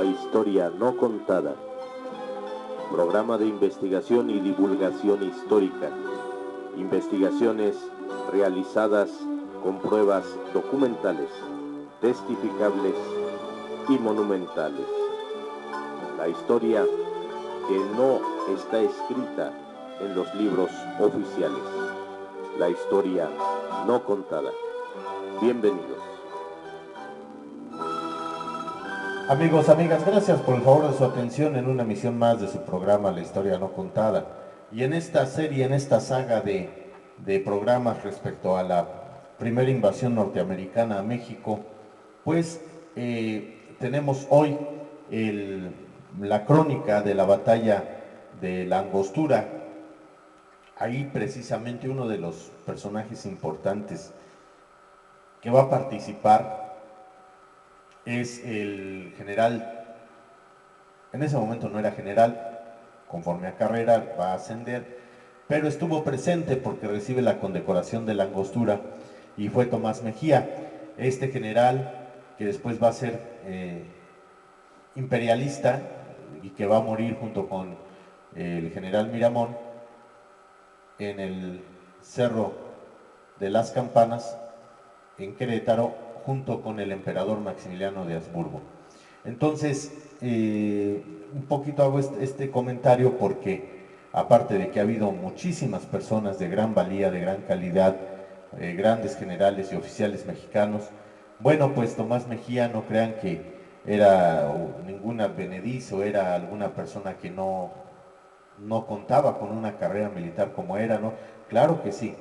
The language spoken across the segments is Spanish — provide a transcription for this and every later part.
historia no contada. Programa de investigación y divulgación histórica. Investigaciones realizadas con pruebas documentales, testificables y monumentales. La historia que no está escrita en los libros oficiales. La historia no contada. Bienvenidos. Amigos, amigas, gracias por el favor de su atención en una emisión más de su programa La Historia No Contada. Y en esta serie, en esta saga de programas respecto a la primera invasión norteamericana a México, pues tenemos hoy la crónica de la batalla de la Angostura. Ahí precisamente uno de los personajes importantes que va a participar es el general, en ese momento no era general, conforme a carrera va a ascender, pero estuvo presente porque recibe la condecoración de la Angostura y fue Tomás Mejía, este general que después va a ser imperialista y que va a morir junto con el general Miramón en el Cerro de las Campanas en Querétaro, junto con el emperador Maximiliano de Habsburgo. Entonces, un poquito hago este comentario porque, aparte de que ha habido muchísimas personas de gran valía, de gran calidad, grandes generales y oficiales mexicanos, bueno, pues Tomás Mejía, no crean que era ningún advenedizo, era alguna persona que no contaba con una carrera militar como era, ¿no? Claro que sí.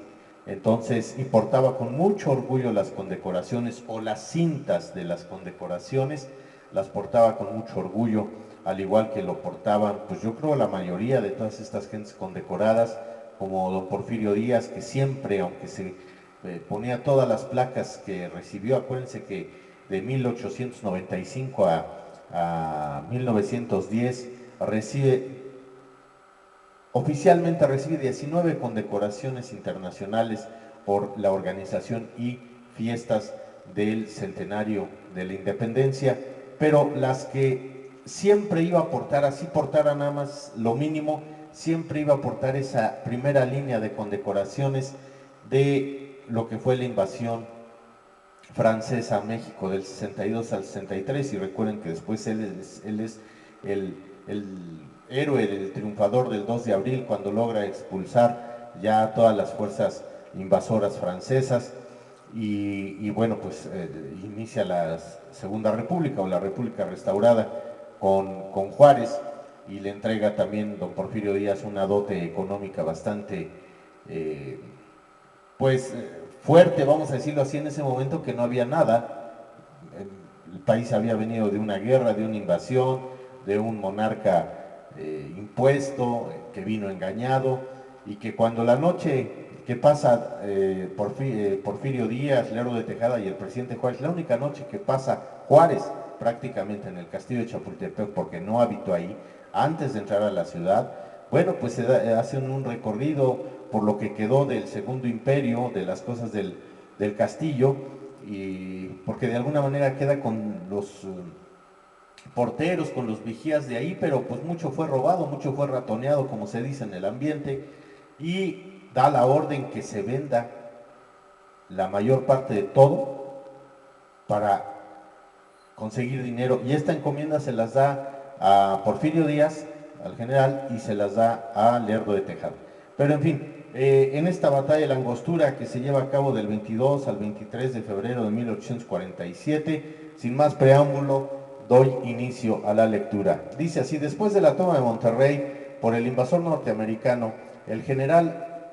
Entonces, y portaba con mucho orgullo las condecoraciones o las cintas de las condecoraciones, las portaba con mucho orgullo, al igual que lo portaban, pues yo creo la mayoría de todas estas gentes condecoradas, como don Porfirio Díaz, que siempre, aunque se ponía todas las placas que recibió, acuérdense que de 1895 a 1910 oficialmente recibe 19 condecoraciones internacionales por la organización y fiestas del centenario de la independencia, pero las que siempre iba a aportar, así portara nada más lo mínimo, siempre iba a aportar esa primera línea de condecoraciones de lo que fue la invasión francesa a México del 62 al 63, y recuerden que después él es el héroe, el triunfador del 2 de abril, cuando logra expulsar ya a todas las fuerzas invasoras francesas y bueno, pues inicia la Segunda República o la República Restaurada con Juárez, y le entrega también don Porfirio Díaz una dote económica bastante pues fuerte, vamos a decirlo así, en ese momento que no había nada. El país había venido de una guerra, de una invasión, de un monarca impuesto, que vino engañado, y que cuando la noche que pasa Porfirio Díaz, Lerdo de Tejada y el presidente Juárez, la única noche que pasa Juárez prácticamente en el castillo de Chapultepec, porque no habitó ahí, antes de entrar a la ciudad, bueno, pues hacen un recorrido por lo que quedó del Segundo Imperio, de las cosas del castillo, y porque de alguna manera queda con los porteros, con los vigías de ahí, pero pues mucho fue robado, mucho fue ratoneado, como se dice en el ambiente, y da la orden que se venda la mayor parte de todo para conseguir dinero, y esta encomienda se las da a Porfirio Díaz, al general, y se las da a Lerdo de Tejada. Pero en fin, en esta batalla de la Angostura, que se lleva a cabo del 22 al 23 de febrero de 1847, sin más preámbulo, doy inicio a la lectura. Dice así: después de la toma de Monterrey por el invasor norteamericano, el general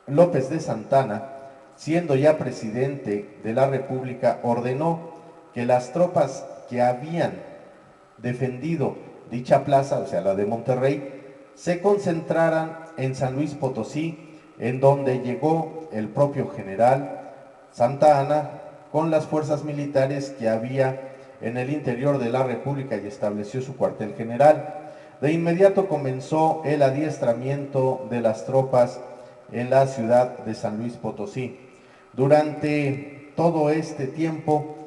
López de Santana, siendo ya presidente de la República, ordenó que las tropas que habían defendido dicha plaza, o sea, la de Monterrey, se concentraran en San Luis Potosí, en donde llegó el propio general Santa Anna con las fuerzas militares que había en el interior de la República y estableció su cuartel general. De inmediato comenzó el adiestramiento de las tropas en la ciudad de San Luis Potosí. Durante todo este tiempo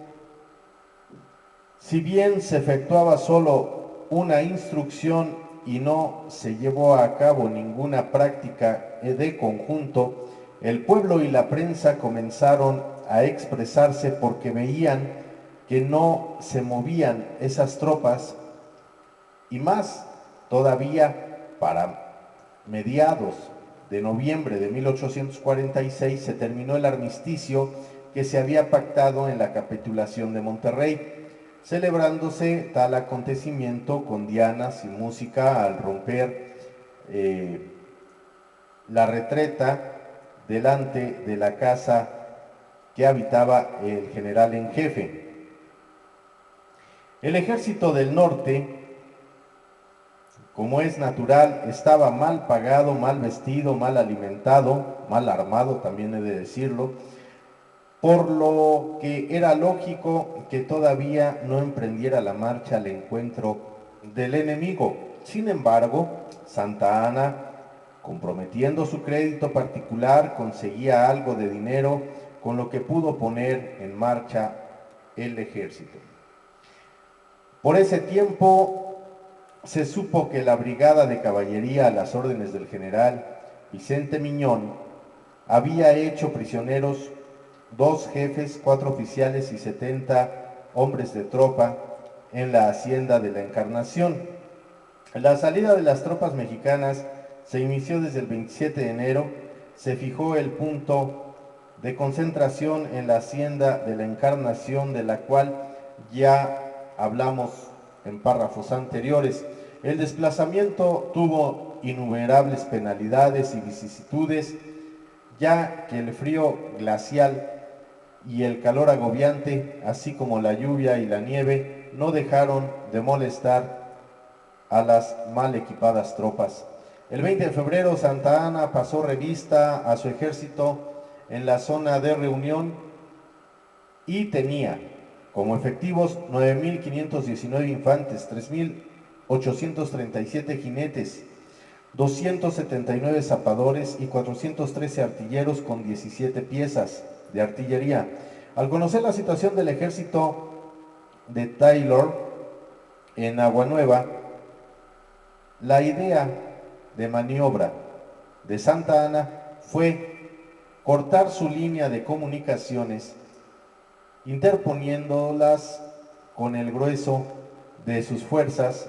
Si bien se efectuaba solo una instrucción y no se llevó a cabo ninguna práctica de conjunto, el pueblo y la prensa comenzaron a expresarse porque veían que no se movían esas tropas, y más todavía para mediados de noviembre de 1846 se terminó el armisticio que se había pactado en la capitulación de Monterrey, celebrándose tal acontecimiento con dianas y música al romper la retreta delante de la casa que habitaba el general en jefe. El ejército del norte, como es natural, estaba mal pagado, mal vestido, mal alimentado, mal armado, también he de decirlo, por lo que era lógico que todavía no emprendiera la marcha al encuentro del enemigo. Sin embargo, Santa Anna, comprometiendo su crédito particular, conseguía algo de dinero con lo que pudo poner en marcha el ejército. Por ese tiempo se supo que la brigada de caballería a las órdenes del general Vicente Miñón había hecho prisioneros 2 jefes, 4 oficiales y 70 hombres de tropa en la hacienda de la Encarnación. La salida de las tropas mexicanas se inició desde el 27 de enero, se fijó el punto de concentración en la hacienda de la Encarnación, de la cual ya hablamos en párrafos anteriores. El desplazamiento tuvo innumerables penalidades y vicisitudes, ya que el frío glacial y el calor agobiante, así como la lluvia y la nieve, no dejaron de molestar a las mal equipadas tropas. El 20 de febrero Santa Anna pasó revista a su ejército en la zona de reunión y tenía como efectivos 9.519 infantes, 3.837 jinetes, 279 zapadores y 413 artilleros con 17 piezas de artillería. Al conocer la situación del ejército de Taylor en Agua Nueva, la idea de maniobra de Santa Anna fue cortar su línea de comunicaciones, interponiéndolas con el grueso de sus fuerzas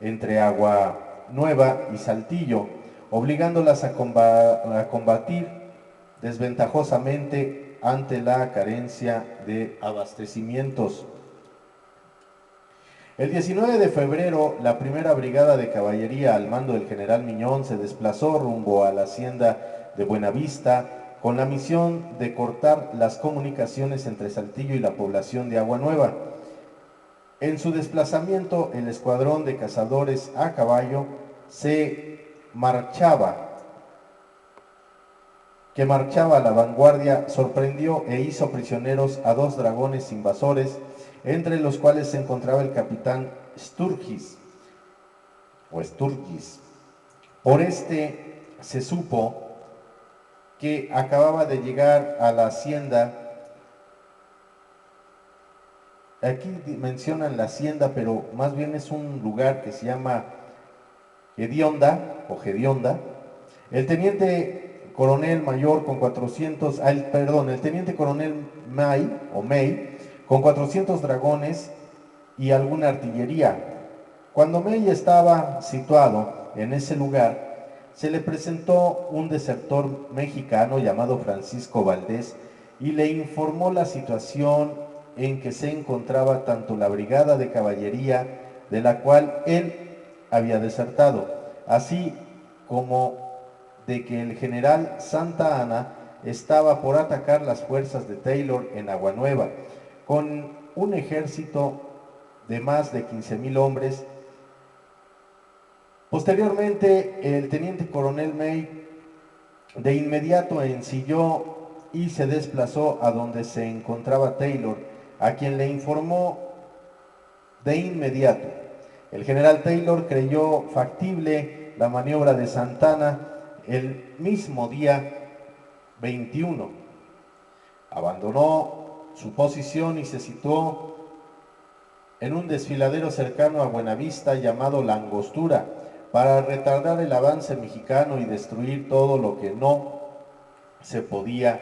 entre Agua Nueva y Saltillo, obligándolas a combatir desventajosamente ante la carencia de abastecimientos. El 19 de febrero, la primera brigada de caballería al mando del general Miñón se desplazó rumbo a la hacienda de Buenavista con la misión de cortar las comunicaciones entre Saltillo y la población de Agua Nueva. En su desplazamiento, el escuadrón de cazadores a caballo que marchaba a la vanguardia, sorprendió e hizo prisioneros a 2 dragones invasores, entre los cuales se encontraba el capitán Sturgis. Por este se supo que acababa de llegar a la hacienda. Aquí mencionan la hacienda, pero más bien es un lugar que se llama Hedionda o Gedionda. El teniente coronel mayor con 400, el teniente coronel May con 400 dragones y alguna artillería. Cuando May estaba situado en ese lugar, se le presentó un desertor mexicano llamado Francisco Valdés y le informó la situación en que se encontraba tanto la brigada de caballería, de la cual él había desertado, así como de que el general Santa Anna estaba por atacar las fuerzas de Taylor en Agua Nueva, con un ejército de más de 15,000 hombres. Posteriormente, el teniente coronel May de inmediato ensilló y se desplazó a donde se encontraba Taylor, a quien le informó de inmediato. El general Taylor creyó factible la maniobra de Santa Anna el mismo día 21. Abandonó su posición y se situó en un desfiladero cercano a Buenavista llamado La Angostura, para retardar el avance mexicano y destruir todo lo que no se pudiera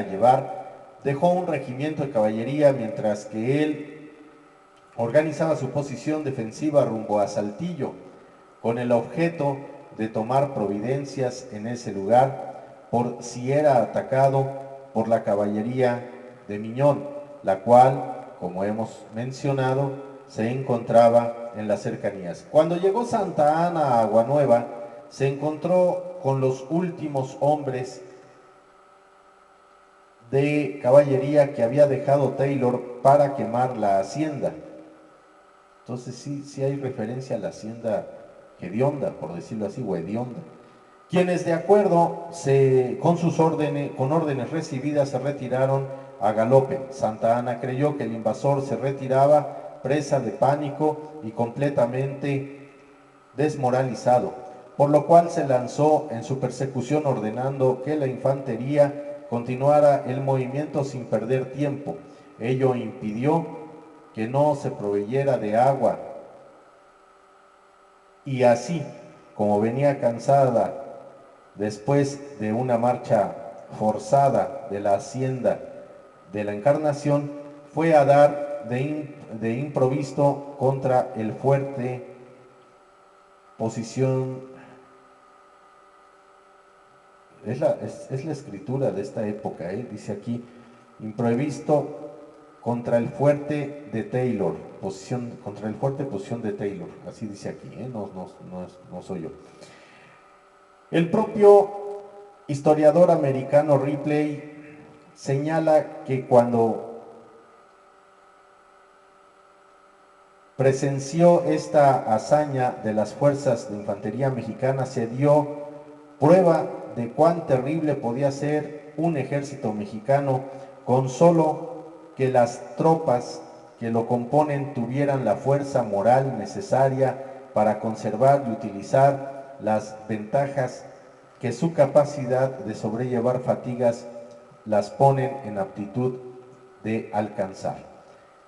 llevar. Dejó un regimiento de caballería mientras que él organizaba su posición defensiva rumbo a Saltillo, con el objeto de tomar providencias en ese lugar por si era atacado por la caballería de Miñón, la cual, como hemos mencionado, se encontraba en las cercanías. Cuando llegó Santa Ana a Aguanueva, se encontró con los últimos hombres de caballería que había dejado Taylor para quemar la hacienda. Entonces sí hay referencia a la hacienda hedionda, por decirlo así, o hedionda. Quienes de acuerdo con órdenes recibidas se retiraron a galope. Santa Ana creyó que el invasor se retiraba presa de pánico y completamente desmoralizado, por lo cual se lanzó en su persecución ordenando que la infantería continuara el movimiento sin perder tiempo. Ello impidió que no se proveyera de agua y así, como venía cansada después de una marcha forzada de la hacienda de la Encarnación, fue a dar de improviso contra el fuerte posición. Es la escritura de esta época, dice aquí, imprevisto contra el fuerte de Taylor, contra el fuerte posición de Taylor, así dice aquí, no soy yo. El propio historiador americano Ripley señala que cuando presenció esta hazaña de las fuerzas de infantería mexicana, se dio prueba de cuán terrible podía ser un ejército mexicano con solo que las tropas que lo componen tuvieran la fuerza moral necesaria para conservar y utilizar las ventajas que su capacidad de sobrellevar fatigas las ponen en aptitud de alcanzar.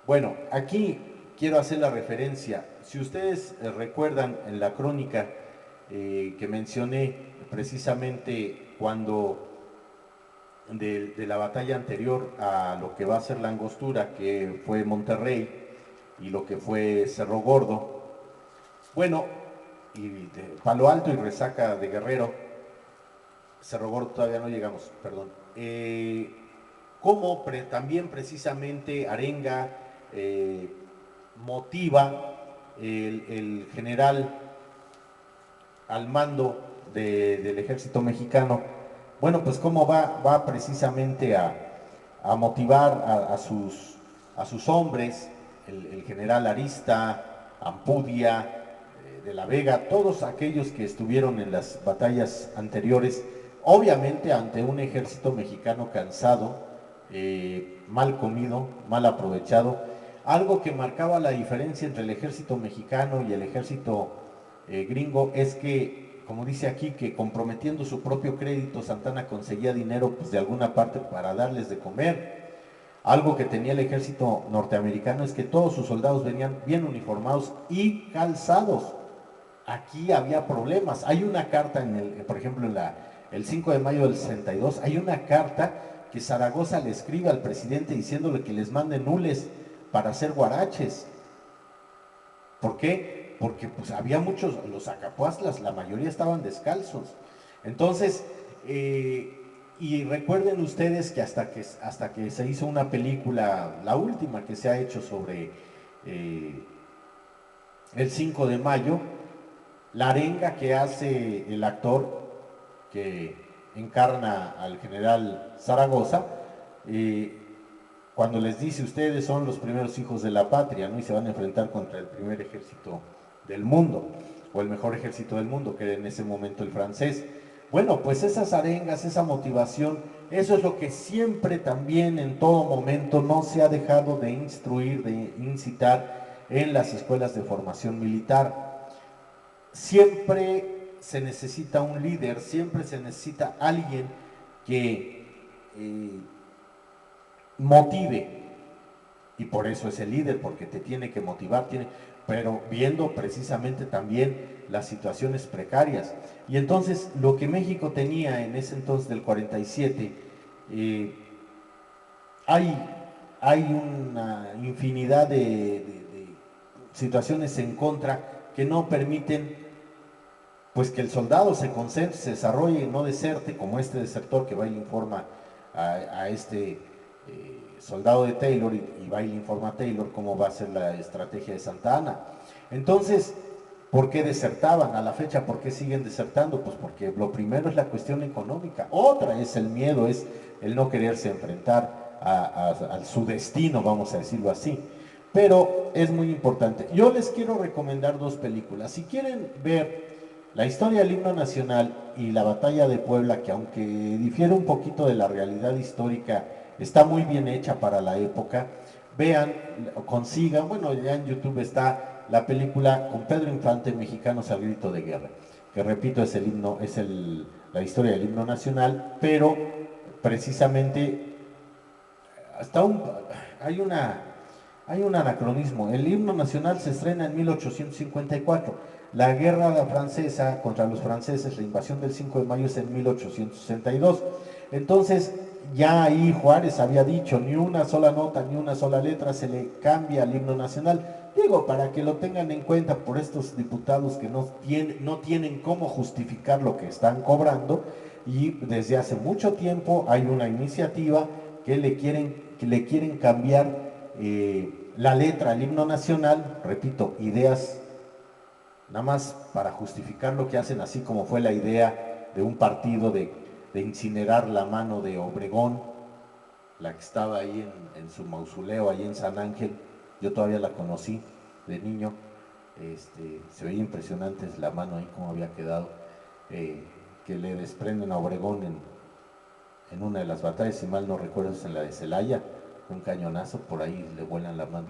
Bueno, aquí quiero hacer la referencia. Si ustedes recuerdan en la crónica que mencioné precisamente cuando de la batalla anterior a lo que va a ser la Angostura, que fue Monterrey, y lo que fue Cerro Gordo, bueno, y de Palo Alto y Resaca de Guerrero, Cerro Gordo todavía no llegamos, perdón, como también precisamente Arenga motiva el general al mando del ejército mexicano, bueno, pues cómo va precisamente a motivar a sus hombres, el general Arista, Ampudia, de la Vega, todos aquellos que estuvieron en las batallas anteriores, obviamente ante un ejército mexicano cansado, mal comido, mal aprovechado, algo que marcaba la diferencia entre el ejército mexicano y el ejército gringo es que, como dice aquí, que comprometiendo su propio crédito, Santana conseguía dinero pues, de alguna parte para darles de comer. Algo que tenía el ejército norteamericano es que todos sus soldados venían bien uniformados y calzados. Aquí había problemas. Hay una carta, por ejemplo, el 5 de mayo del 62, hay una carta que Zaragoza le escribe al presidente diciéndole que les manden hules para hacer guaraches. ¿Por qué? Porque pues había muchos, los acapuastlas, la mayoría estaban descalzos. Entonces, y recuerden ustedes que hasta que se hizo una película, la última que se ha hecho sobre el 5 de mayo, la arenga que hace el actor que encarna al general Zaragoza, cuando les dice ustedes son los primeros hijos de la patria, ¿no? Y se van a enfrentar contra el primer ejército del mundo, o el mejor ejército del mundo, que era en ese momento el francés. Bueno, pues esas arengas, esa motivación, eso es lo que siempre también en todo momento no se ha dejado de instruir, de incitar en las escuelas de formación militar. Siempre se necesita un líder, siempre se necesita alguien que motive, y por eso es el líder, porque te tiene que motivar, pero viendo precisamente también las situaciones precarias. Y entonces lo que México tenía en ese entonces del 47, eh, hay, hay una infinidad de situaciones en contra que no permiten pues que el soldado se concentre, se desarrolle, no deserte, como este desertor que va y le informa a este soldado de Taylor y va y le informa a Taylor cómo va a ser la estrategia de Santa Ana. Entonces, ¿por qué desertaban? A la fecha, ¿por qué siguen desertando? Pues porque lo primero es la cuestión económica, otra es el miedo, es el no quererse enfrentar a su destino, vamos a decirlo así. Pero es muy importante. Yo les quiero recomendar dos películas. Si quieren ver la historia del himno nacional y la batalla de Puebla, que aunque difiere un poquito de la realidad histórica, está muy bien hecha para la época, vean, consigan, bueno, ya en YouTube está la película con Pedro Infante, Mexicanos al grito de guerra, que repito es el himno, la historia del himno nacional, pero precisamente hasta hay una hay un anacronismo. El himno nacional se estrena en 1854. La guerra francesa contra los franceses, la invasión del 5 de mayo es en 1862. Entonces, ya ahí Juárez había dicho, ni una sola nota, ni una sola letra se le cambia al himno nacional. Digo, para que lo tengan en cuenta por estos diputados que no tienen cómo justificar lo que están cobrando, y desde hace mucho tiempo hay una iniciativa que le quieren cambiar la letra al himno nacional, repito, ideas nada más para justificar lo que hacen, así como fue la idea de un partido de incinerar la mano de Obregón, la que estaba ahí en su mausoleo, ahí en San Ángel. Yo todavía la conocí de niño, se veía impresionante la mano ahí como había quedado, que le desprenden a Obregón en una de las batallas, si mal no recuerdo es en la de Celaya, un cañonazo, por ahí le vuelan la mano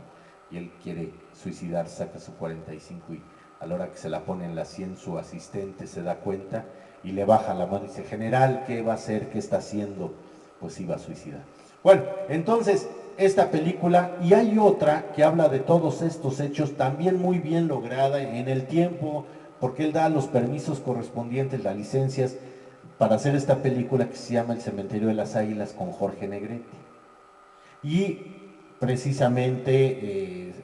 y él quiere suicidar, saca su 45 y a la hora que se la pone en la 100 su asistente se da cuenta y le baja la mano y dice, general, ¿qué va a hacer? ¿Qué está haciendo? Pues iba a suicidar. Bueno, entonces esta película, y hay otra que habla de todos estos hechos, también muy bien lograda en el tiempo, porque él da los permisos correspondientes, las licencias, para hacer esta película que se llama El Cementerio de las Águilas con Jorge Negrete. Y precisamente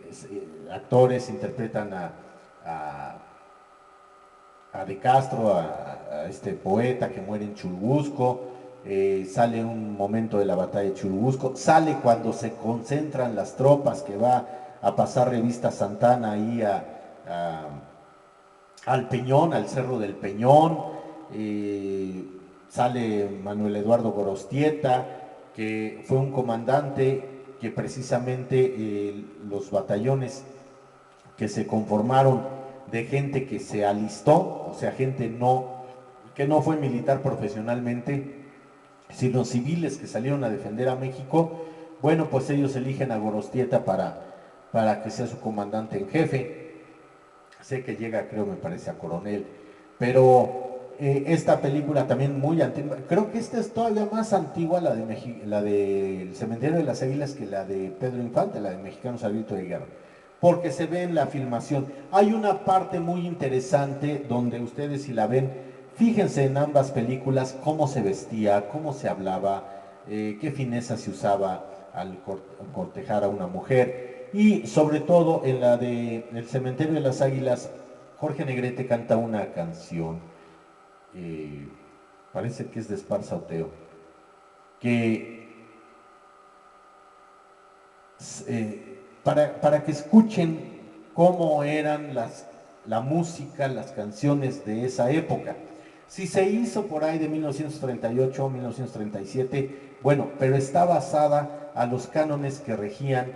actores interpretan a De Castro, a este poeta que muere en Churubusco, sale un momento de la batalla de Churubusco, sale cuando se concentran las tropas que va a pasar revista Santana ahí al Peñón, al Cerro del Peñón, sale Manuel Eduardo Gorostieta, que fue un comandante que precisamente los batallones que se conformaron de gente que se alistó, o sea, gente que no fue militar profesionalmente, sino civiles que salieron a defender a México, bueno, pues ellos eligen a Gorostieta para que sea su comandante en jefe. Sé que llega, creo, me parece, a coronel, pero esta película también muy antigua, creo que esta es todavía más antigua, la de El Cementerio de las Águilas, que la de Pedro Infante, la de Mexicanos al grito de guerra, porque se ve en la filmación. Hay una parte muy interesante donde ustedes, si la ven, fíjense en ambas películas cómo se vestía, cómo se hablaba, qué fineza se usaba al cortejar a una mujer. Y sobre todo en la de El Cementerio de las Águilas, Jorge Negrete canta una canción, parece que es de Esparza Oteo, que para que escuchen cómo eran la música, las canciones de esa época. Si se hizo por ahí de 1938 o 1937, bueno, pero está basada a los cánones que regían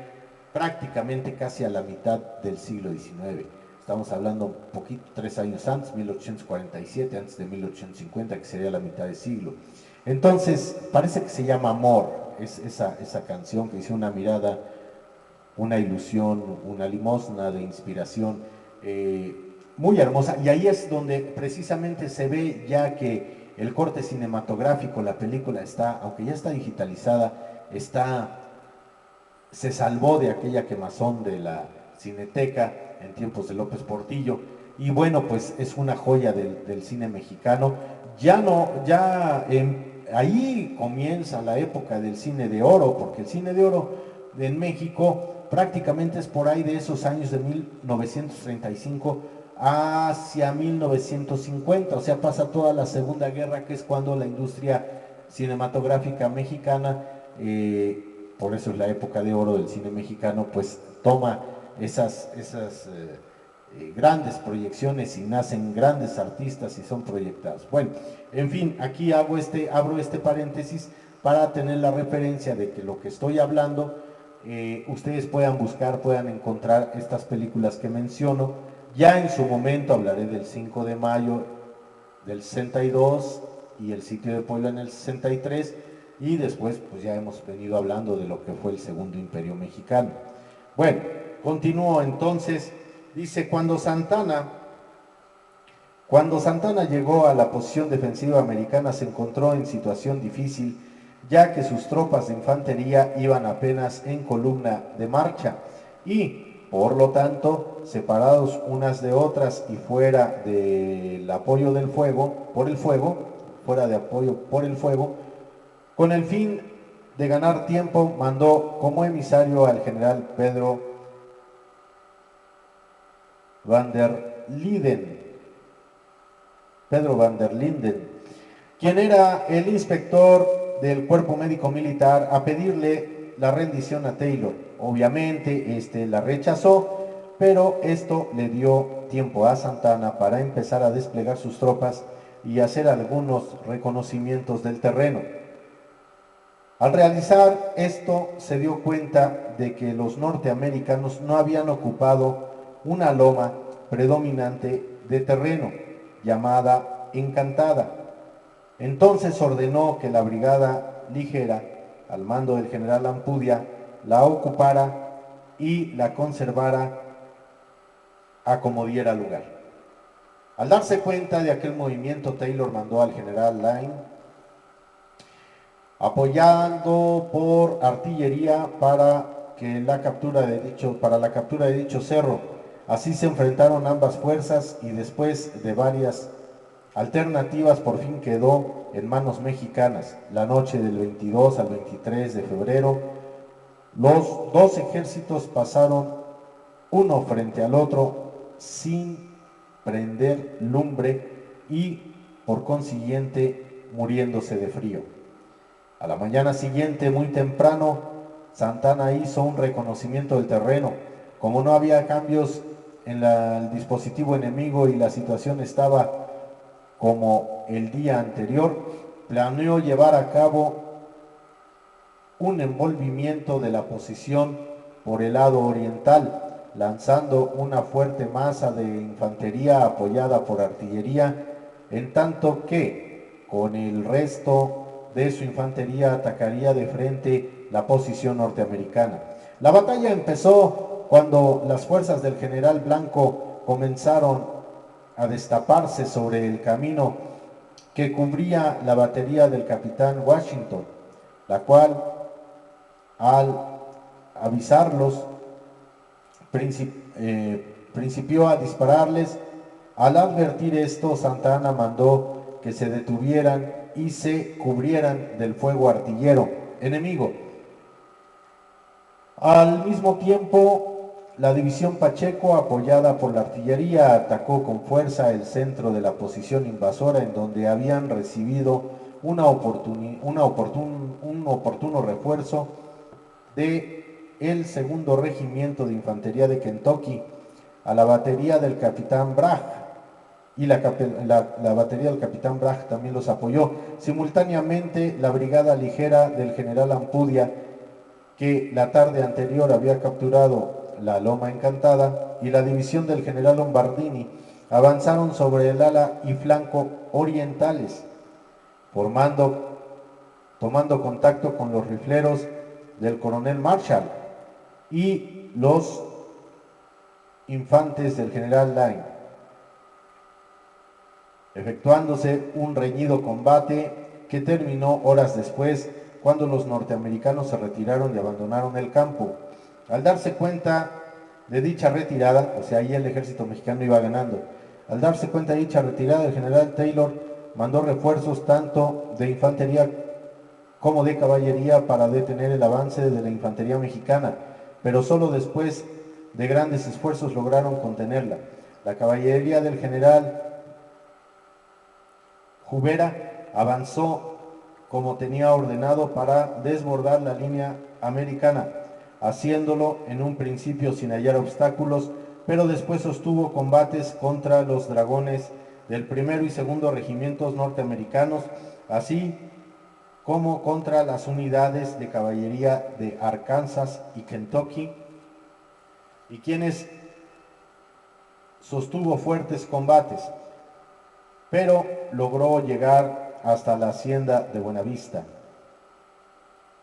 prácticamente casi a la mitad del siglo XIX. Estamos hablando un poquito, 3 años antes, 1847, antes de 1850, que sería la mitad del siglo. Entonces, parece que se llama Amor, es esa canción que dice una mirada, una ilusión, una limosna de inspiración, muy hermosa. Y ahí es donde precisamente se ve ya que el corte cinematográfico, la película está, aunque ya está digitalizada, está se salvó de aquella quemazón de la Cineteca en tiempos de López Portillo, y bueno, pues es una joya del cine mexicano. Ahí comienza la época del cine de oro, porque el cine de oro en México prácticamente es por ahí de esos años de 1935 hacia 1950, o sea, pasa toda la Segunda Guerra, que es cuando la industria cinematográfica mexicana, por eso es la época de oro del cine mexicano, pues toma esas grandes proyecciones y nacen grandes artistas y son proyectados. Bueno, en fin, aquí abro este paréntesis para tener la referencia de que lo que estoy hablando, ustedes puedan buscar, puedan encontrar estas películas que menciono. Ya en su momento hablaré del 5 de mayo del 62 y el sitio de Puebla en el 63, y después pues ya hemos venido hablando de lo que fue el Segundo Imperio Mexicano. Bueno, continúo entonces. Dice, cuando Santana llegó a la posición defensiva americana, se encontró en situación difícil, ya que sus tropas de infantería iban apenas en columna de marcha y, por lo tanto, separados unas de otras y fuera del apoyo del fuego, fuera de apoyo por el fuego, con el fin de ganar tiempo, mandó como emisario al general Van der Linden, quien era el inspector del cuerpo médico militar, a pedirle la rendición a Taylor. Obviamente la rechazó, pero esto le dio tiempo a Santana para empezar a desplegar sus tropas y hacer algunos reconocimientos del terreno. Al realizar esto, se dio cuenta de que los norteamericanos no habían ocupado una loma predominante de terreno, llamada Encantada. Entonces ordenó que la brigada ligera, al mando del general Ampudia, la ocupara y la conservara a como diera lugar. Al darse cuenta de aquel movimiento, Taylor mandó al general Lane, apoyando por artillería para la captura de dicho cerro. Así se enfrentaron ambas fuerzas y después de varias alternativas por fin quedó en manos mexicanas. La noche del 22 al 23 de febrero, los dos ejércitos pasaron uno frente al otro sin prender lumbre y por consiguiente muriéndose de frío. A la mañana siguiente, muy temprano, Santana hizo un reconocimiento del terreno. Como no había cambios en el dispositivo enemigo y la situación estaba como el día anterior, planeó llevar a cabo un envolvimiento de la posición por el lado oriental, lanzando una fuerte masa de infantería apoyada por artillería, en tanto que con el resto de su infantería atacaría de frente la posición norteamericana. La batalla empezó cuando las fuerzas del general Blanco comenzaron a destaparse sobre el camino que cubría la batería del capitán Washington, la cual, al avisarlos, principió a dispararles. Al advertir esto, Santana mandó que se detuvieran y se cubrieran del fuego artillero enemigo. Al mismo tiempo, la división Pacheco, apoyada por la artillería, atacó con fuerza el centro de la posición invasora, en donde habían recibido un oportuno refuerzo del segundo regimiento de infantería de Kentucky, a la batería del capitán Bragg, y la batería del capitán Bragg también los apoyó. Simultáneamente, la brigada ligera del general Ampudia, que la tarde anterior había capturado la Loma Encantada, y la división del general Lombardini avanzaron sobre el ala y flanco orientales, tomando contacto con los rifleros del coronel Marshall y los infantes del general Lane, efectuándose un reñido combate que terminó horas después cuando los norteamericanos se retiraron y abandonaron el campo. Al darse cuenta de dicha retirada, o sea, ahí el ejército mexicano iba ganando, al darse cuenta de dicha retirada, el general Taylor mandó refuerzos tanto de infantería como de caballería para detener el avance de la infantería mexicana, pero solo después de grandes esfuerzos lograron contenerla. La caballería del general Jubera avanzó como tenía ordenado para desbordar la línea americana, haciéndolo en un principio sin hallar obstáculos, pero después sostuvo combates contra los dragones del primero y segundo regimientos norteamericanos, así como contra las unidades de caballería de Arkansas y Kentucky, y quienes sostuvo fuertes combates, pero logró llegar hasta la hacienda de Buenavista,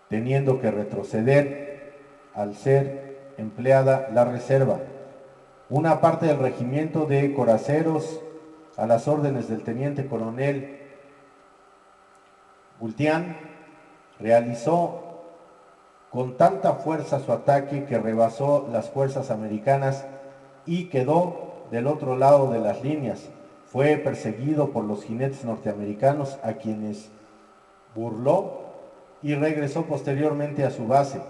teniendo que retroceder al ser empleada la reserva. Una parte del regimiento de coraceros, a las órdenes del teniente coronel Bultián, realizó con tanta fuerza su ataque que rebasó las fuerzas americanas y quedó del otro lado de las líneas. Fue perseguido por los jinetes norteamericanos, a quienes burló, y regresó posteriormente a su base.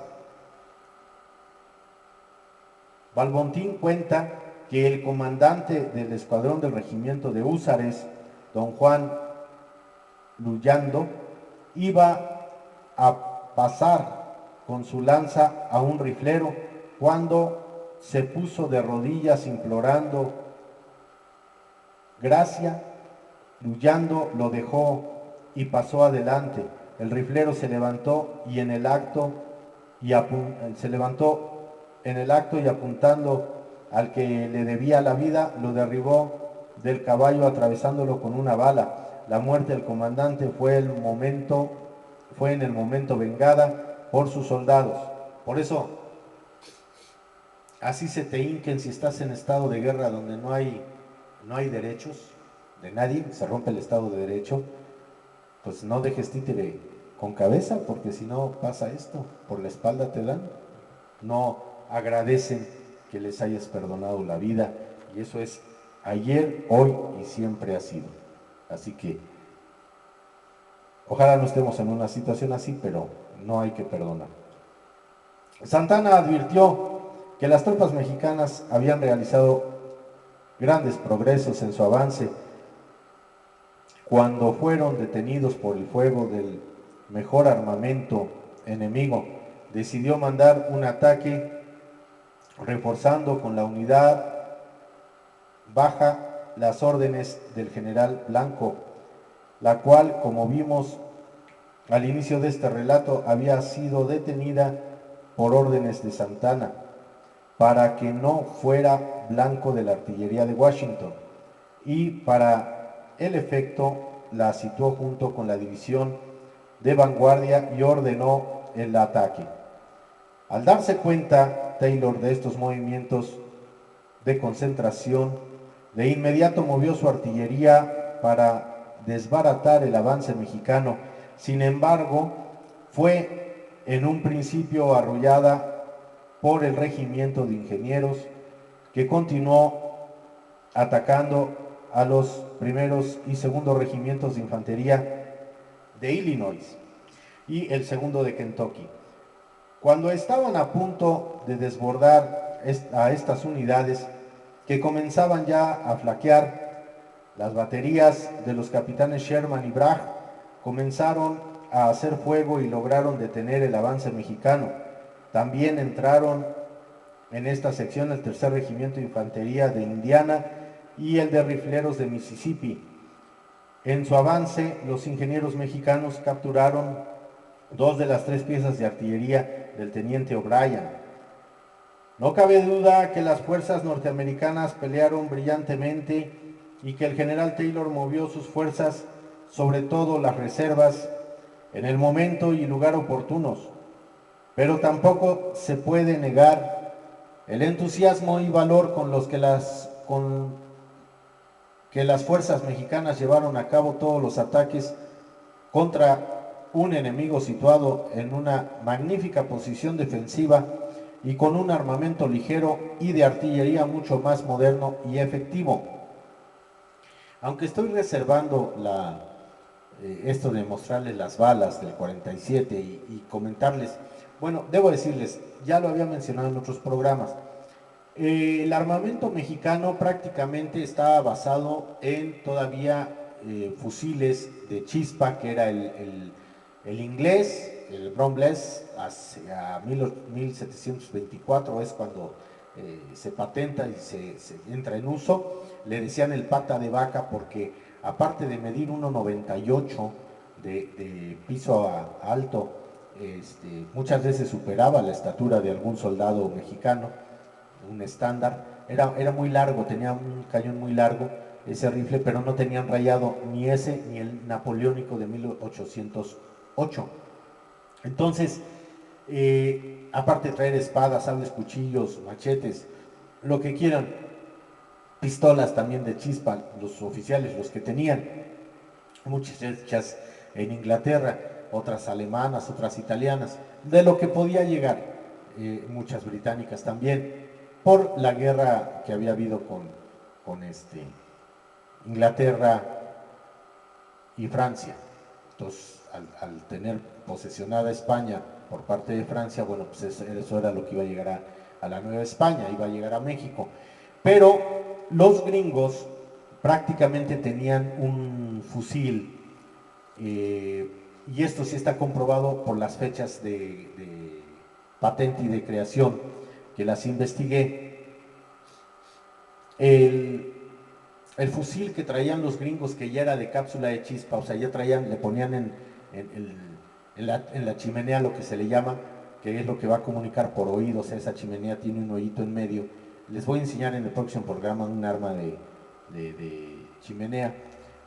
Valbontín cuenta que el comandante del escuadrón del regimiento de húsares, don Juan Luyando, iba a pasar con su lanza a un riflero cuando se puso de rodillas implorando gracia. Luyando lo dejó y pasó adelante. El riflero se levantó y en el acto y apuntando al que le debía la vida, lo derribó del caballo atravesándolo con una bala. La muerte del comandante fue en el momento vengada por sus soldados. Por eso, así se te hinquen si estás en estado de guerra donde no hay derechos de nadie, se rompe el estado de derecho, pues no dejes títere con cabeza, porque si no pasa esto, por la espalda te dan, no agradecen que les hayas perdonado la vida, y eso es ayer, hoy y siempre ha sido. Así que ojalá no estemos en una situación así, pero no hay que perdonar. Santana advirtió que las tropas mexicanas habían realizado grandes progresos en su avance cuando fueron detenidos por el fuego del mejor armamento enemigo. Decidió mandar un ataque reforzando con la unidad baja las órdenes del general Blanco, la cual, como vimos al inicio de este relato, había sido detenida por órdenes de Santana para que no fuera blanco de la artillería de Washington, y para el efecto la situó junto con la división de vanguardia y ordenó el ataque. Al darse cuenta Taylor de estos movimientos de concentración, de inmediato movió su artillería para desbaratar el avance mexicano. Sin embargo, fue en un principio arrollada por el regimiento de ingenieros, que continuó atacando a los primeros y segundos regimientos de infantería de Illinois y el segundo de Kentucky. Cuando estaban a punto de desbordar a estas unidades, que comenzaban ya a flaquear, las baterías de los capitanes Sherman y Bragg comenzaron a hacer fuego y lograron detener el avance mexicano. También entraron en esta sección el tercer regimiento de infantería de Indiana y el de rifleros de Mississippi. En su avance, los ingenieros mexicanos capturaron 2 de las 3 piezas de artillería del teniente O'Brien. No cabe duda que las fuerzas norteamericanas pelearon brillantemente y que el general Taylor movió sus fuerzas, sobre todo las reservas, en el momento y lugar oportunos. Pero tampoco se puede negar el entusiasmo y valor con los que las fuerzas mexicanas llevaron a cabo todos los ataques contra un enemigo situado en una magnífica posición defensiva y con un armamento ligero y de artillería mucho más moderno y efectivo. Aunque estoy reservando esto de mostrarles las balas del 47 y comentarles, bueno, debo decirles, ya lo había mencionado en otros programas, el armamento mexicano prácticamente estaba basado en todavía fusiles de chispa, que era el inglés, el Bromless, hacia 1724 es cuando se patenta y se entra en uso. Le decían el pata de vaca porque aparte de medir 1,98 de piso a alto, muchas veces superaba la estatura de algún soldado mexicano, un estándar. Era muy largo, tenía un cañón muy largo ese rifle, pero no tenían rayado ni ese ni el napoleónico de 1808. Entonces, aparte de traer espadas, sables, cuchillos, machetes, lo que quieran, pistolas también de chispa, los oficiales, los que tenían, muchas hechas en Inglaterra, otras alemanas, otras italianas, de lo que podía llegar, muchas británicas también, por la guerra que había habido con Inglaterra y Francia. Entonces, al tener posesionada España por parte de Francia, bueno, pues eso era lo que iba a llegar a la Nueva España, iba a llegar a México. Pero los gringos prácticamente tenían un fusil, y esto sí está comprobado por las fechas de patente y de creación, que las investigué. El fusil que traían los gringos, que ya era de cápsula de chispa, o sea, ya traían, le ponían en la chimenea lo que se le llama, que es lo que va a comunicar por oídos. O sea, esa chimenea tiene un hoyito en medio. Les voy a enseñar en el próximo programa un arma de chimenea.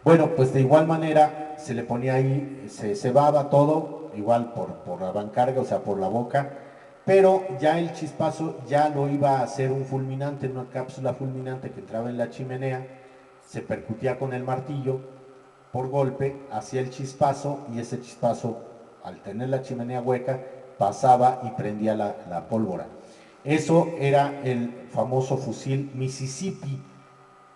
Bueno, pues de igual manera se le ponía ahí, se cebaba todo, igual por la bancarga, o sea, por la boca, pero ya el chispazo ya lo iba a hacer un fulminante, una cápsula fulminante que entraba en la chimenea, se percutía con el martillo por golpe, hacía el chispazo, y ese chispazo, al tener la chimenea hueca, pasaba y prendía la pólvora. Eso era el famoso fusil Mississippi,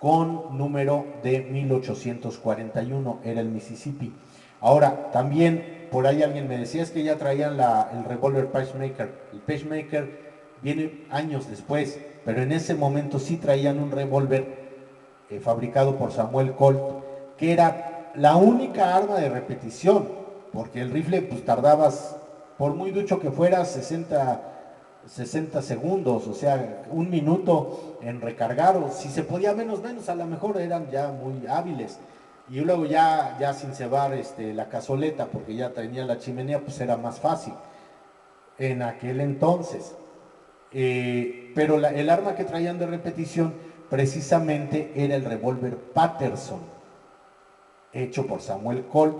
con número de 1841, era el Mississippi. Ahora, también por ahí alguien me decía, es que ya traían el revólver Pacemaker. El Pacemaker viene años después, pero en ese momento sí traían un revólver fabricado por Samuel Colt, que era la única arma de repetición, porque el rifle pues tardabas, por muy ducho que fuera, 60 segundos, o sea, un minuto en recargar, o si se podía menos, a lo mejor eran ya muy hábiles. Y luego ya sin cebar la cazoleta, porque ya tenía la chimenea, pues era más fácil en aquel entonces. Pero el arma que traían de repetición precisamente era el revólver Patterson, hecho por Samuel Colt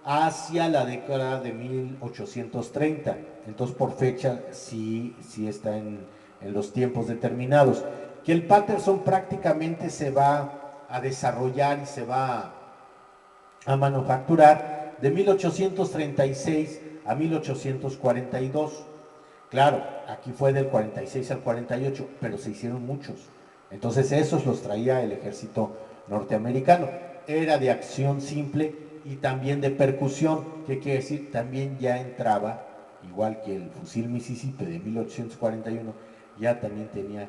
hacia la década de 1830. Entonces, por fecha, sí está en los tiempos determinados. Que el Patterson prácticamente se va a desarrollar y se va a manufacturar de 1836 a 1842. Claro, aquí fue del 46 al 48, pero se hicieron muchos. Entonces, esos los traía el ejército norteamericano. Era de acción simple y también de percusión, que quiere decir, también ya entraba, igual que el fusil Mississippi de 1841, ya también tenía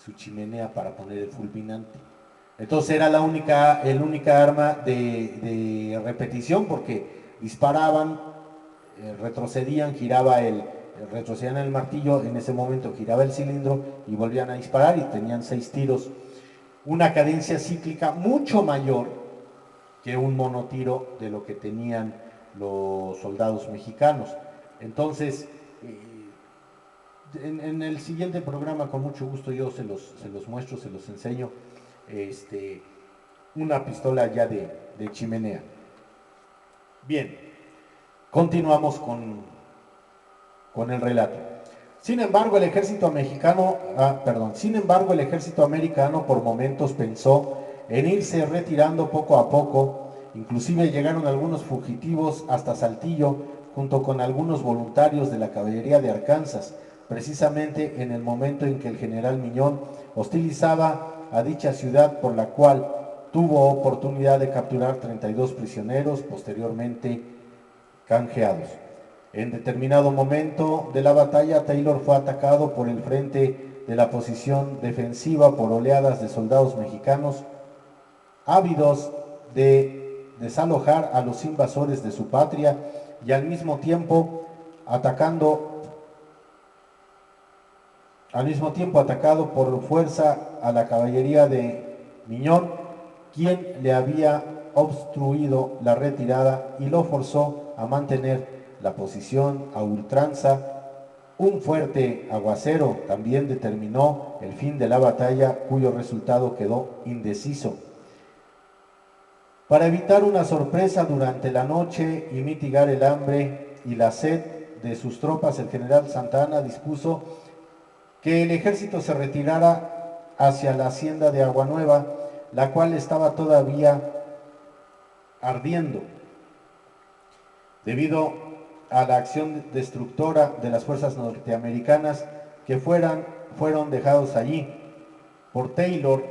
su chimenea para poner el fulminante. Entonces era el única arma de repetición, porque disparaban, retrocedían, retrocedían el martillo, en ese momento giraba el cilindro y volvían a disparar, y tenían 6 tiros, una cadencia cíclica mucho mayor que un monotiro de lo que tenían los soldados mexicanos. Entonces, en el siguiente programa, con mucho gusto, yo se los muestro, se los enseño, una pistola ya de chimenea. Bien, continuamos con el relato. Sin embargo, el ejército americano por momentos pensó en irse retirando poco a poco inclusive llegaron algunos fugitivos hasta Saltillo, junto con algunos voluntarios de la caballería de Arkansas, precisamente en el momento en que el general Miñón hostilizaba a dicha ciudad, por la cual tuvo oportunidad de capturar 32 prisioneros, posteriormente canjeados. En determinado momento de la batalla, Taylor fue atacado por el frente de la posición defensiva por oleadas de soldados mexicanos, ávidos de desalojar a los invasores de su patria y al mismo tiempo atacado por fuerza a la caballería de Miñón, quien le había obstruido la retirada y lo forzó a mantener la posición a ultranza. Un fuerte aguacero también determinó el fin de la batalla, cuyo resultado quedó indeciso. Para evitar una sorpresa durante la noche y mitigar el hambre y la sed de sus tropas, el general Santa Anna dispuso que el ejército se retirara hacia la hacienda de Agua Nueva, la cual estaba todavía ardiendo debido a la acción destructora de las fuerzas norteamericanas que fueron dejados allí por Taylor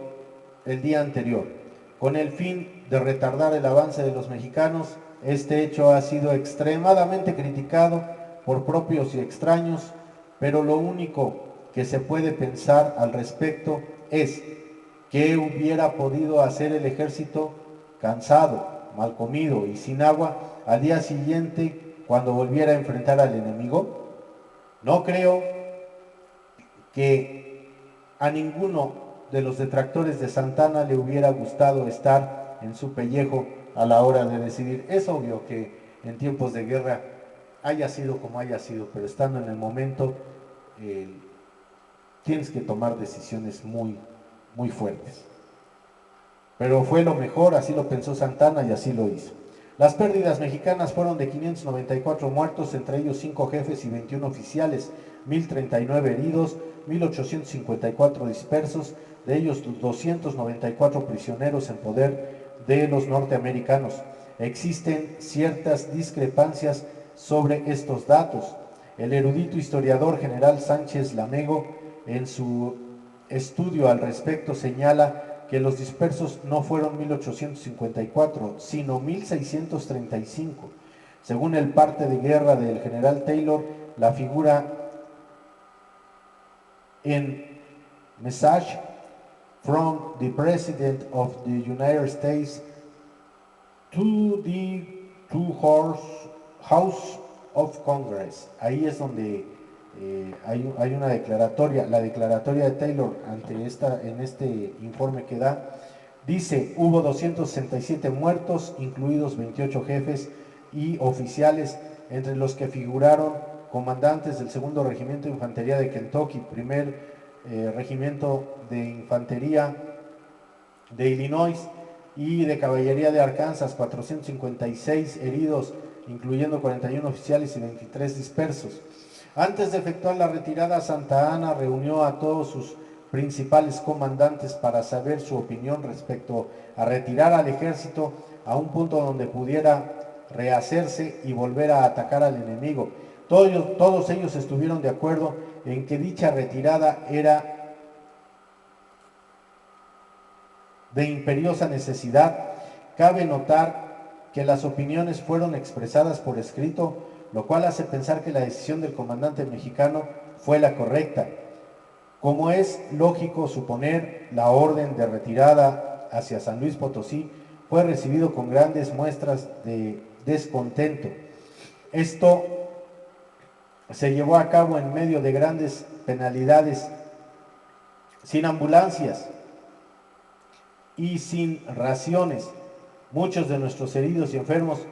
el día anterior, con el fin de retardar el avance de los mexicanos. Este hecho ha sido extremadamente criticado por propios y extraños, pero lo único que se puede pensar al respecto es qué hubiera podido hacer el ejército cansado, mal comido y sin agua al día siguiente cuando volviera a enfrentar al enemigo. No creo que a ninguno de los detractores de Santa Anna le hubiera gustado estar en su pellejo a la hora de decidir. Es obvio que en tiempos de guerra haya sido como haya sido, pero estando en el momento tienes que tomar decisiones muy, muy fuertes. Pero fue lo mejor, así lo pensó Santa Anna y así lo hizo. Las pérdidas mexicanas fueron de 594 muertos, entre ellos 5 jefes y 21 oficiales, 1039 heridos, 1854 dispersos, de ellos 294 prisioneros en poder de los norteamericanos. Existen ciertas discrepancias sobre estos datos. El erudito historiador general Sánchez Lamego, en su estudio al respecto, señala que los dispersos no fueron 1854, sino 1635. Según el parte de guerra del general Taylor, la figura en Message from the President of the United States to the House of Congress. Ahí es donde hay una declaratoria, la declaratoria de Taylor en este informe que da, dice: hubo 267 muertos, incluidos 28 jefes y oficiales, entre los que figuraron comandantes del 2º Regimiento de Infantería de Kentucky, 1er Regimiento de Infantería de Illinois y de Caballería de Arkansas, 456 heridos, incluyendo 41 oficiales y 23 dispersos. Antes de efectuar la retirada, Santa Anna reunió a todos sus principales comandantes para saber su opinión respecto a retirar al ejército a un punto donde pudiera rehacerse y volver a atacar al enemigo. Todos ellos estuvieron de acuerdo en que dicha retirada era de imperiosa necesidad. Cabe notar que las opiniones fueron expresadas por escrito, lo cual hace pensar que la decisión del comandante mexicano fue la correcta. Como es lógico suponer, la orden de retirada hacia San Luis Potosí fue recibido con grandes muestras de descontento. Esto se llevó a cabo en medio de grandes penalidades, sin ambulancias y sin raciones. Muchos de nuestros heridos y enfermos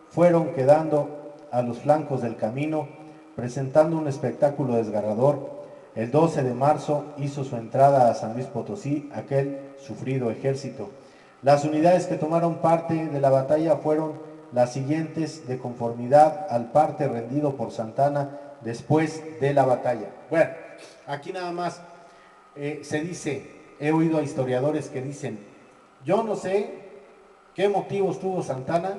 fueron quedando a los flancos del camino, presentando un espectáculo desgarrador. El 12 de marzo hizo su entrada a San Luis Potosí aquel sufrido ejército. Las unidades que tomaron parte de la batalla fueron las siguientes, de conformidad al parte rendido por Santa Anna después de la batalla. Bueno, aquí nada más se dice, he oído a historiadores que dicen: yo no sé ¿Qué motivos tuvo Santa Anna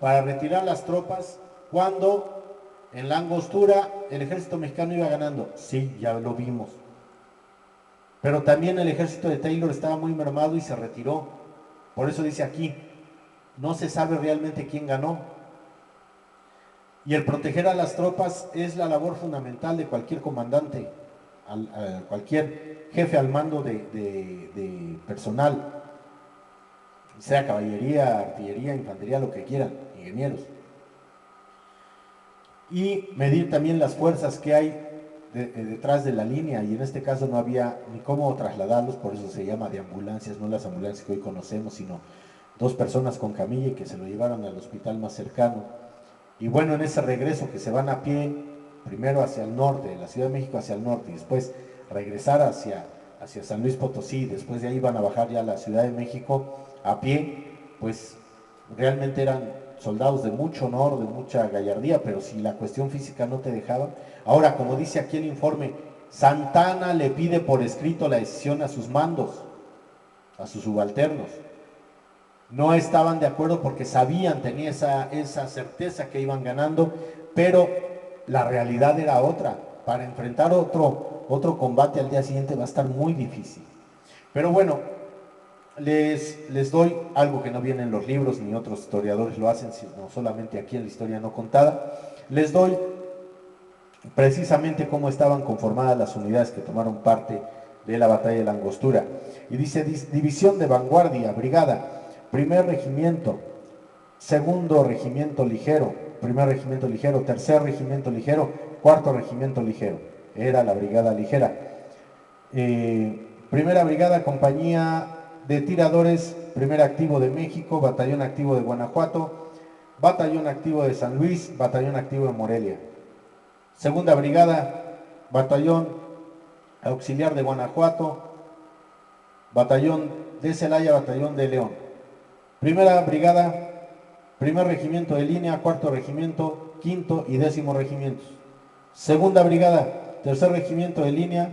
para retirar las tropas cuando en la Angostura el ejército mexicano iba ganando? Sí, ya lo vimos. Pero también el ejército de Taylor estaba muy mermado y se retiró. Por eso dice aquí, no se sabe realmente quién ganó. Y el proteger a las tropas es la labor fundamental de cualquier comandante, cualquier jefe al mando de personal, sea caballería, artillería, infantería, lo que quieran, ingenieros. Y medir también las fuerzas que hay detrás de la línea, y en este caso no había ni cómo trasladarlos, por eso se llama de ambulancias, no las ambulancias que hoy conocemos, sino 2 personas con camilla y que se lo llevaron al hospital más cercano. Y bueno, en ese regreso que se van a pie, primero hacia el norte, de la Ciudad de México hacia el norte, y después regresar hacia San Luis Potosí, después de ahí van a bajar ya a la Ciudad de México a pie, pues realmente eran soldados de mucho honor, de mucha gallardía, pero si la cuestión física no te dejaba. Ahora, como dice aquí el informe, Santa Anna le pide por escrito la decisión a sus mandos, a sus subalternos. No estaban de acuerdo porque sabían, tenía esa certeza que iban ganando, pero la realidad era otra. Para enfrentar otro combate al día siguiente va a estar muy difícil. Pero bueno, les doy algo que no viene en los libros, ni otros historiadores lo hacen, sino solamente aquí en la historia no contada. Les doy precisamente cómo estaban conformadas las unidades que tomaron parte de la batalla de la Angostura. Y dice, división de vanguardia, brigada, primer regimiento, segundo regimiento ligero, primer regimiento ligero, tercer regimiento ligero, cuarto regimiento ligero. Era la brigada ligera. Primera brigada, compañía de tiradores, primer activo de México, batallón activo de Guanajuato, batallón activo de San Luis, batallón activo de Morelia. Segunda brigada, batallón auxiliar de Guanajuato, batallón de Celaya, batallón de León. Primera brigada, primer regimiento de línea, cuarto regimiento, quinto y 10º regimientos. Segunda brigada, tercer regimiento de línea,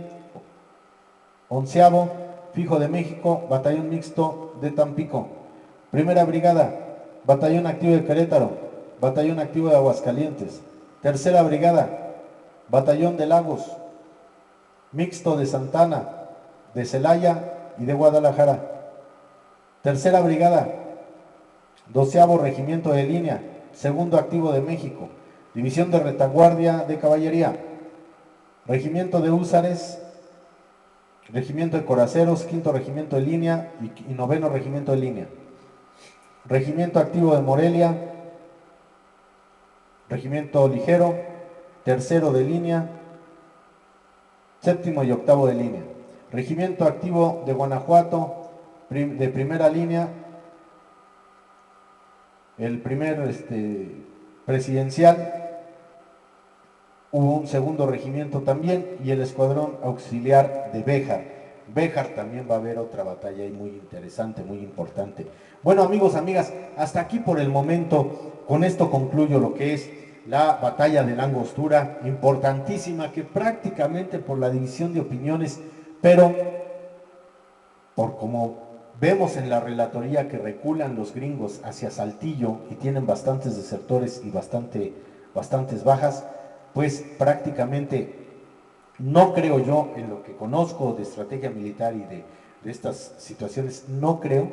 11º, fijo de México, batallón mixto de Tampico. Primera brigada, batallón activo de Querétaro, batallón activo de Aguascalientes. Tercera brigada, batallón de Lagos, mixto de Santa Anna, de Celaya y de Guadalajara. Tercera brigada, 12º regimiento de línea, segundo activo de México, división de retaguardia de caballería, regimiento de húsares, regimiento de coraceros, quinto regimiento de línea y 9º regimiento de línea. Regimiento activo de Morelia, regimiento ligero, tercero de línea, 7º y 8º de línea. Regimiento activo de Guanajuato, de primera línea, el primer presidencial. Hubo un segundo regimiento también y el escuadrón auxiliar de Béjar. Béjar también va a haber otra batalla ahí muy interesante, muy importante. Bueno, amigos, amigas, hasta aquí por el momento. Con esto concluyo lo que es la batalla de la Angostura, importantísima, que prácticamente por la división de opiniones, pero por como vemos en la relatoría que reculan los gringos hacia Saltillo y tienen bastantes desertores y bastantes bajas, pues prácticamente no creo yo, en lo que conozco de estrategia militar y de estas situaciones, no creo,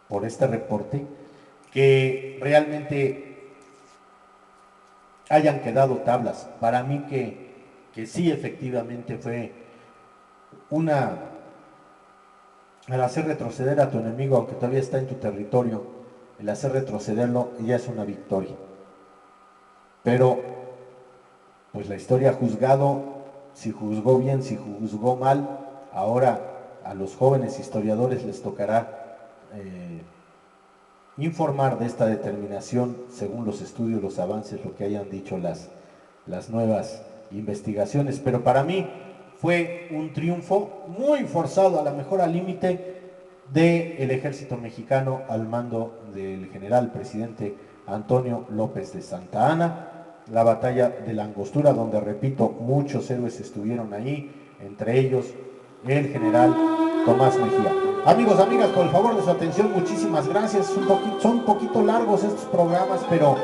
por este reporte, que realmente hayan quedado tablas. Para mí que sí, efectivamente fue al hacer retroceder a tu enemigo, aunque todavía está en tu territorio, el hacer retrocederlo ya es una victoria. Pero pues la historia ha juzgado, si juzgó bien, si juzgó mal. Ahora a los jóvenes historiadores les tocará informar de esta determinación según los estudios, los avances, lo que hayan dicho las nuevas investigaciones. Pero para mí fue un triunfo muy forzado, a lo mejor al límite, del ejército mexicano al mando del general presidente Antonio López de Santa Anna. La batalla de la Angostura, donde, repito, muchos héroes estuvieron ahí, entre ellos el general Tomás Mejía. Amigos, amigas, por el favor de su atención, muchísimas gracias. Son un poquito largos estos programas, pero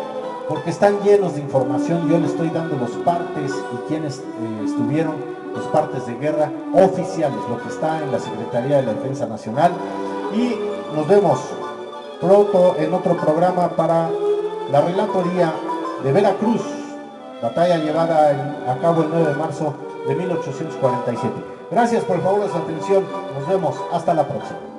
porque están llenos de información. Yo les estoy dando los partes y quienes estuvieron, los partes de guerra oficiales, lo que está en la Secretaría de la Defensa Nacional. Y nos vemos pronto en otro programa para la relatoría de Veracruz, batalla llevada a cabo el 9 de marzo de 1847. Gracias por el favor de su atención. Nos vemos. Hasta la próxima.